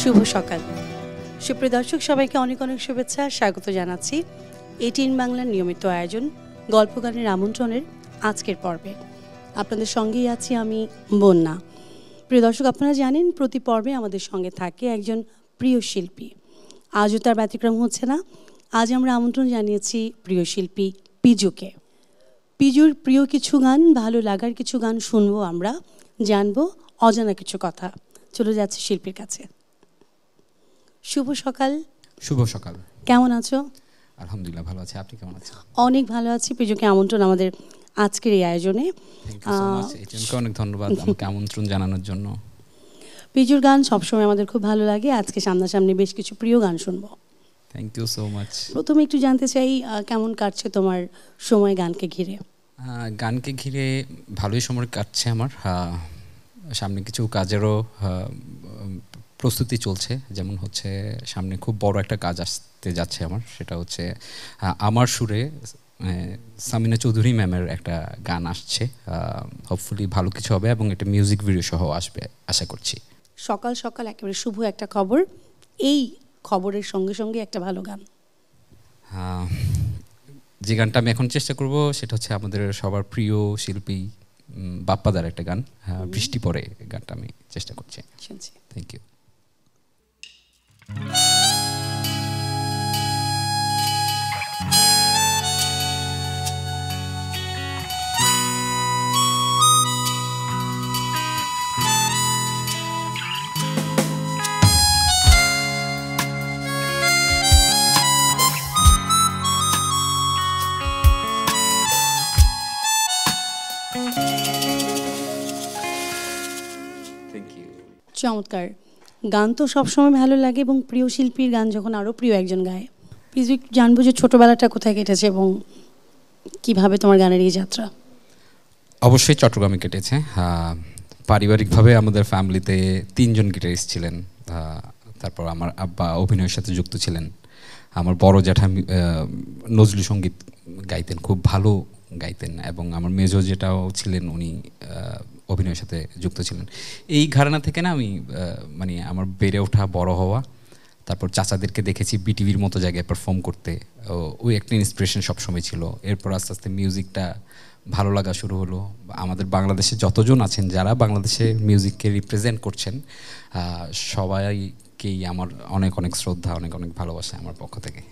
শুভ সকাল সুপ্রিয় দর্শক, সবাইকে অনেক অনেক শুভেচ্ছা, স্বাগত জানাচ্ছি এটিএন বাংলার নিয়মিত আয়োজন গল্প গানের আমন্ত্রণের আজকের পর্বে। আপনাদের সঙ্গেই আছি আমি বন্যা। প্রিয় দর্শক, আপনারা জানেন প্রতি পর্বে আমাদের সঙ্গে থাকে একজন প্রিয় শিল্পী। আজও তার ব্যতিক্রম হচ্ছে না। আজ আমরা আমন্ত্রণ জানিয়েছি প্রিয় শিল্পী পিজুকে। পিজুর প্রিয় কিছু গান, ভালো লাগার কিছু গান শুনবো, আমরা জানবো অজানা কিছু কথা। চলে যাচ্ছে শিল্পীর কাছে। শুভ সকাল। শুভ সকাল। কেমন আছো? আলহামদুলিল্লাহ ভালো আছি, আপনি কেমন আছেন? অনেক ভালো আছি। পিজুকে আমন্ত্রণ আমাদের আজকের এই আয়োজনে। অনেক ধন্যবাদ আমাকে আমন্ত্রণ জানানোর জন্য। পিজুর গান সবসময় আমাদের খুব ভালো লাগে। আজকে সামনাসামনি বেশ কিছু প্রিয় গান শুনবো। Thank you so much. প্রথমে একটু জানতে চাই, কেমন কাটছে তোমার সময় গানকে ঘিরে? গানকে ঘিরে ভালোই সময় কাটছে আমার। সামনে কিছু কাজেরও প্রস্তুতি চলছে, যেমন হচ্ছে সামনে খুব বড় একটা কাজ আসতে যাচ্ছে আমার, সেটা হচ্ছে আমার সুরে সামিনা চৌধুরী ম্যামের একটা গান আসছে। হোপফুলি ভালো কিছু হবে এবং এটা মিউজিক ভিডিও সহ আসবে আশা করছি। সকাল সকাল একেবারে শুভ একটা খবর, এই খবরের সঙ্গে সঙ্গে একটা ভালো গান। যে গানটা আমি এখন চেষ্টা করব সেটা হচ্ছে আমাদের সবার প্রিয় শিল্পী বাপ্পাদার একটা গান, বৃষ্টি পড়ে। গানটা আমি চেষ্টা করছি। Thank you. চমৎকার গান তো সবসময় ভালো লাগে, এবং প্রিয় শিল্পীর গান যখন আরও প্রিয় একজন গায়। প্লিজ জানবো যে ছোটোবেলাটা কোথায় কেটেছে এবং কিভাবে তোমার গানের এই যাত্রা? অবশ্যই চট্টগ্রামে কেটেছে। পারিবারিকভাবে আমাদের ফ্যামিলিতে 3 জন গিটারিস্ট ছিলেন। তারপর আমার আব্বা অভিনয়ের সাথে যুক্ত ছিলেন। আমার বড় জ্যাঠা নজরুল সঙ্গীত গাইতেন, খুব ভালো গাইতেন, এবং আমার মেজো যেটাও ছিলেন উনি অভিনয়ের সাথে যুক্ত ছিলেন। এই ঘরানা থেকে না আমি মানে আমার বেড়ে ওঠা, বড় হওয়া, তারপর চাচাদেরকে দেখেছি বিটিভির মতো জায়গায় পারফর্ম করতে, ওই একটা ইন্সপিরেশন সবসময় ছিল। এরপর আস্তে আস্তে মিউজিকটা ভালো লাগা শুরু হলো। আমাদের বাংলাদেশে যতজন আছেন যারা বাংলাদেশে মিউজিককে রিপ্রেজেন্ট করছেন, সবাইকেই আমার অনেক অনেক শ্রদ্ধা, অনেক অনেক ভালোবাসা আমার পক্ষ থেকে।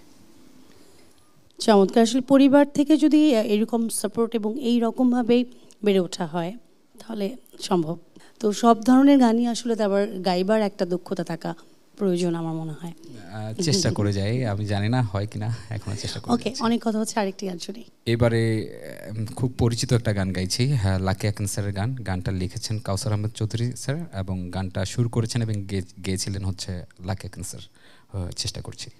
চমৎকার। আসলে পরিবার থেকে যদি এরকম সাপোর্ট এবং এই রকমভাবেই বেড়ে ওঠা হয় তাহলে সম্ভব। তো সব ধরনের গানই আসলে তারপর গাইবার একটা দক্ষতা থাকা প্রয়োজন আমার মনে হয়। চেষ্টা করে যাই, আমি জানি না হয় কিনা, এখনো চেষ্টা করি। ওকে, অনেক কথা হচ্ছে, আরেকটি গান শুনি। এবারে খুব পরিচিত একটা গান গাইছি, লাকি আকিন স্যারের গান। গানটা লিখেছেন কাউসার আহমেদ চৌধুরী স্যার এবং গানটা সুর করেছেন এবং গেয়েছিলেন হচ্ছে লাকি আকিন স্যার। চেষ্টা করছি।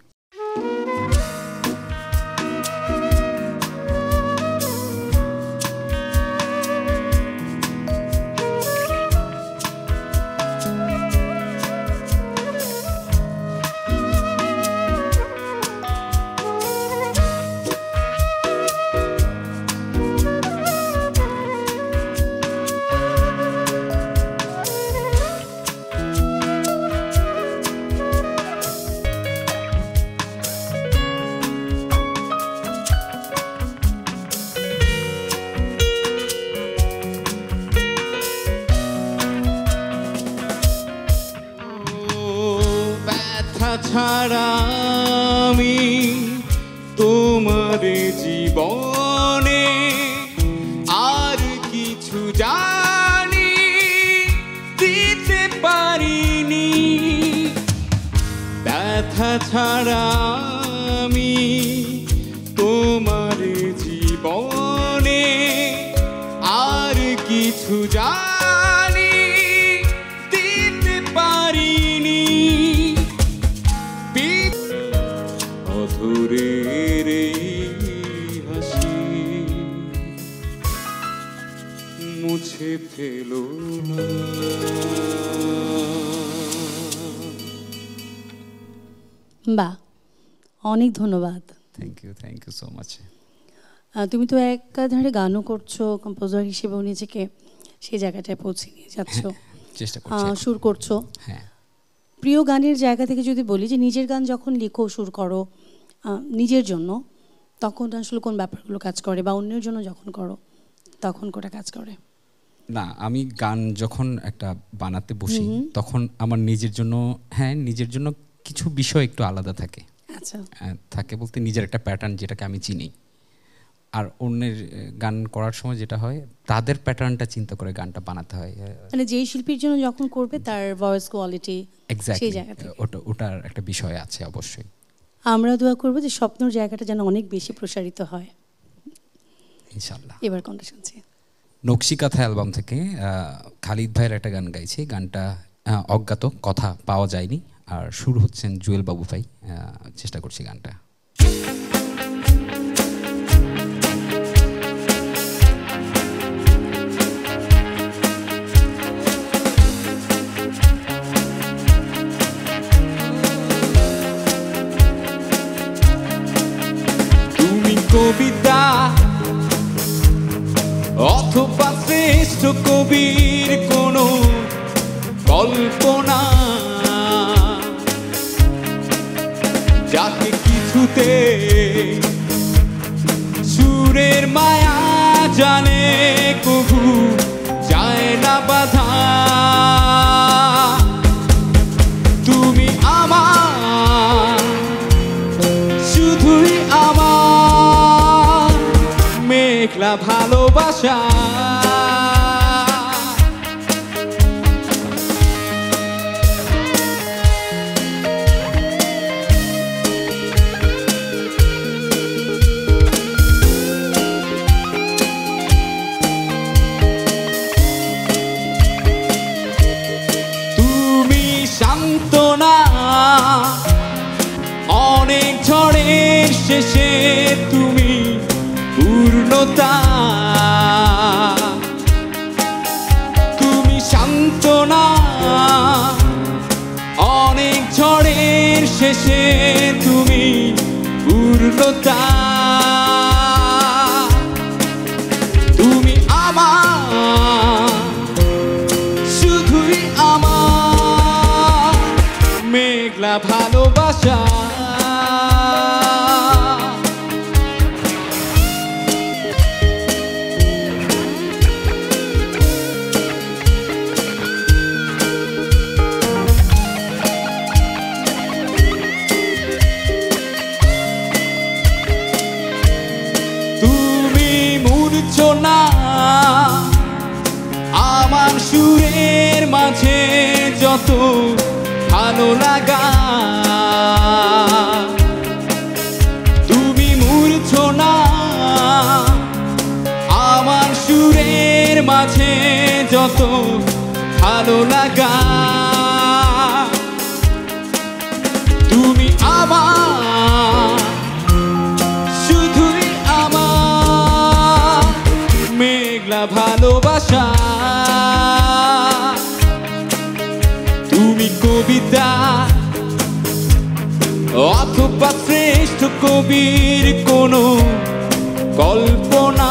ছাড়া আমি তোমার জীবনে আর কিছু জানি দিতে পারিনি। ব্যথা ছাড়া আমি তোমার জীবনে আর কিছু জানি দিতে পারিনি। অধুরের হাসি মুছে ফেলো না। বাহ, অনেক ধন্যবাদ। Thank you so much. তুমি তো একাধারে গানও করছো, কম্পোজার হিসেবেও নিজেকে সেই জায়গাটায় পৌঁছে নিয়ে যাচ্ছ, চেষ্টা করছি, সুর করছো। হ্যাঁ, প্রিয় গানের জায়গা থেকে যদি বলি যে নিজের গান যখন লিখো সুর করো নিজের জন্য, তখন আসলে কোন ব্যাপারগুলো কাজ করে, বা অন্যের জন্য যখন করো তখন কোটা কাজ করে? না, আমি গান যখন একটা বানাতে বসি তখন আমার নিজের জন্য, হ্যাঁ নিজের জন্য কিছু বিষয় একটু আলাদা থাকে। আচ্ছা, থাকে বলতে নিজের একটা প্যাটার্ন যেটাকে আমি চিনি। আর অন্যের গান করার সময় যেটা হয় তাদের প্যাটার্নটা চিন্তা করে গানটা বানাতে হয়। মানে যেই শিল্পীর জন্য যখন করবে তার ভয়েস কোয়ালিটি সেই জায়গা থেকে ওটার একটা বিষয় আছে অবশ্যই। আমরা দোয়া করবো যে স্বপ্নের জায়গাটা যেন অনেক বেশি প্রসারিত হয় ইনশাআল্লাহ। এবার কোনটা শুনছি? নকশিকাথা অ্যালবাম থেকে খালিদ ভাইয়ের একটা গান গাইছি। গানটা অজ্ঞাত, কথা পাওয়া যায়নি, আর সুর হচ্ছেন জুয়েল বাবু ভাই। চেষ্টা করছি গানটা। তুমি কবিতা অথবা শ্রেষ্ঠ কবির কোনো কল্পনা, যাকে কিছুতে সুরের মায়া জানে কবু যায় না বাধা। তুমি আমার, শুধুই আমার মেঘলা ভালোবাসা। তুমি সান্ত্বনা, অনেক ঝড়ের শেষে তুমি পূর্ণতা। তুমি সান্ত্বনা, অনেক ঝড়ের শেষে তুমি পূর্ণতা। তুমি আমার, শুধুই আমার মেঘলা ভালোবাসা। তুমি মূর্ছনা, আমার সুরের মাঝে যত ভালো লাগা। তুমি মূর্ছনা, আমার সুরের মাঝে যত ভালো লাগা। তুমি আমার, শুধুই আমার মেঘলা ভালোবাসা। তুমি কবিতা অথবা শ্রেষ্ঠ কবির কোনো কল্পনা,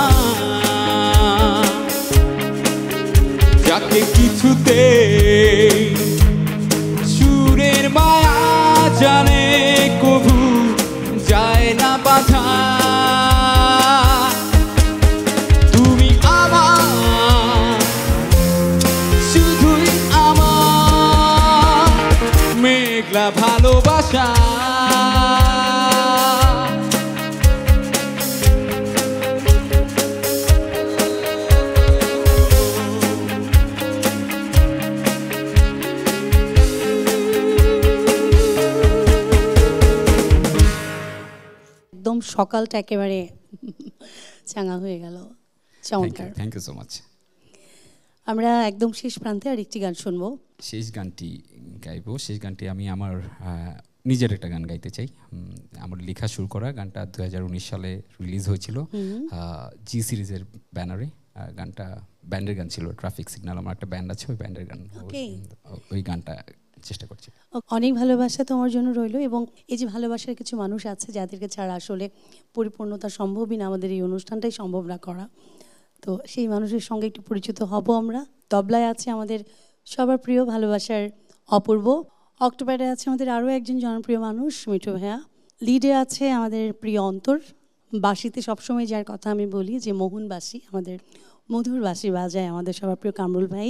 যাকে কিছুতে সুরের মায়া জানে কবু যায় না বাধা। তুমি আমার, শুধুই আমার মেঘলা ভালোবাসা। একদম সকালটা একেবারে চাঙা হয়ে গেল। চমৎকার। Thank you so much. আমরা একদম শেষ প্রান্তে আর একটি গান শুনবো। শেষ গানটি গাইবো। শেষ গানটি আমি আমার নিজের একটা গান গাইতে চাই। আমার লেখা শুরু করা গানটা 2019 সালে রিলিজ হয়েছিল জি সিরিজের ব্যানারে। গানটা ব্যান্ডের গান ছিল, ট্রাফিক সিগন্যাল আমার একটা ব্যান্ড আছে, ওই ব্যান্ডের গান। ওই গানটা চেষ্টা করছি। অনেক ভালোবাসা তোমার জন্য রইল, এবং এই যে ভালোবাসার কিছু মানুষ আছে যাদেরকে ছাড়া আসলে পরিপূর্ণতা সম্ভবই না, আমাদের এই অনুষ্ঠানটাই সম্ভব না করা। তো সেই মানুষের সঙ্গে একটু পরিচিত হব আমরা। তবলায় আছে আমাদের সবার প্রিয় ভালোবাসার অপূর্ব। অক্টোবরে আছে আমাদের আরও একজন জনপ্রিয় মানুষ মিঠু ভাইয়া। লিডে আছে আমাদের প্রিয় অন্তর। বাঁশিতে সবসময় যার কথা আমি বলি যে মোহন বাঁশি, আমাদের মধুর বাঁশি বাজায় আমাদের সবার প্রিয় কামরুল ভাই।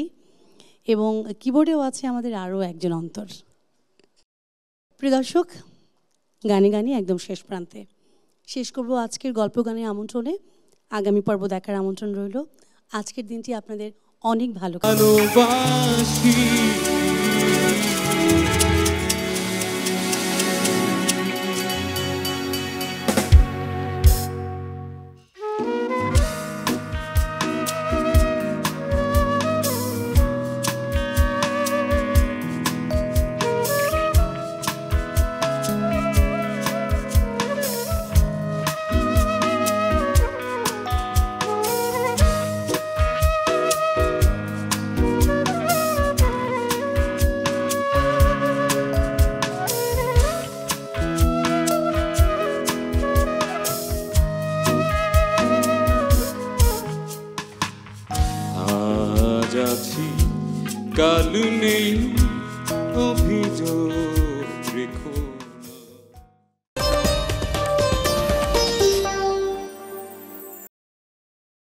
এবং কিবোর্ডেও আছে আমাদের আরও একজন অন্তর। প্রিয় দর্শক, গানে গানে একদম শেষ প্রান্তে শেষ করব আজকের গল্প গানের আমন্ত্রণে। আগামী পর্ব দেখার আমন্ত্রণ রইল। আজকের দিনটি আপনাদের অনেক ভালো ভালোবাসি আজ আছি কাল নেই অভিযোগ